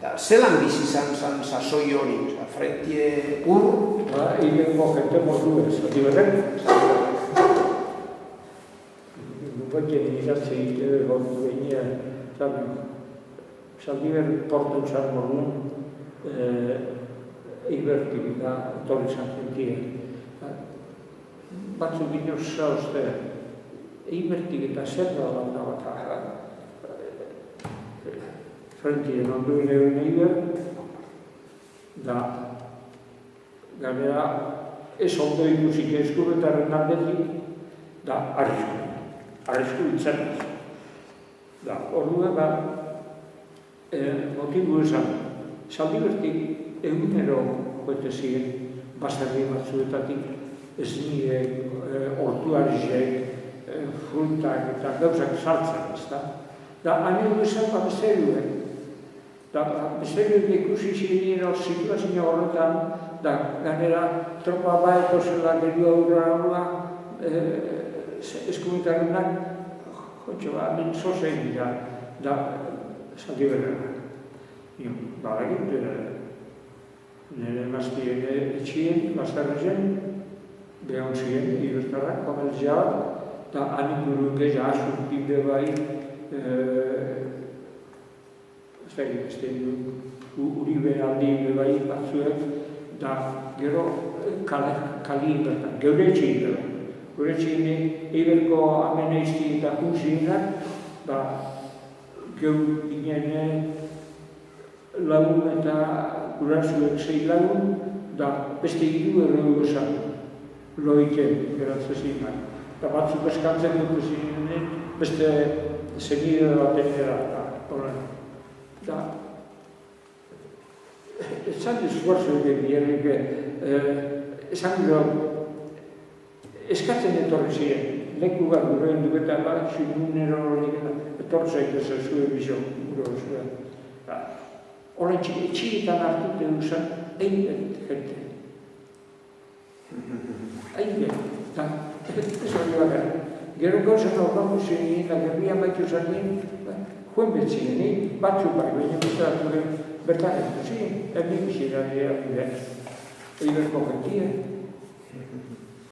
Eta zelan bizi zan sasoi hori, frentie ur? Ibengo jente modu ez, Zaldiberren. Nubekien iratze egite gortu behinean, Zaldiberren porten zan moduen, Ibertik da etorri zan zentia. Batzuk inoz zauzte, Ibertik eta zer da bat frentien onduen egin Iber, da gainera ez ondo ikusik eskurretaren aldetik, da arrisku itzernaz. Da, orduan da, motibu esan, Zaldibertik egunero joete ziren, basarri batzuetatik, ez nire ortuarizek, frutak eta gauzak saltzak, ez da? Da, hain esan bezeruen. Da, bezeruen ikusi ziren hor situazio horretan, da, gainera, tropa baeko zela gehiago aurra eskumintarrenak, jotxo, hemen zozein dira, da, Zaldiberrenak. Ba, egin, nire emaztien etxien, basarrezen, behon ziren, Ibertarrak, komertzialak, da, hain inguruen gehiago asuntik de bai, Uribe aldi bai batzuek, da gero kalien bertan, geure etxein dela. Geure etxein Iberko ameneizti eta kunzienak, da geur ginen lagun eta gurasuek 6 lagun, da beste 3 erregu esan, loiken geratzezinak. Da batzuk eskantzen dut zinen, beste zenide baten era, da, esan esforzo egin esan gero, eskatzen etorri ziren, leku bat gurean duketan bat, zinunero horiek etortzaik ez zuen bizio, gure zuen. Horren txietan hartute duzen, egin jente. Egin, eta ez hori bakar. Gero gauzen horrengo ziren, eta gerrian baitu zanien, juen betzien, batzuk bai, baina betzaturen bertan ez duzien, egin biziran egin behar. Iberko jentia.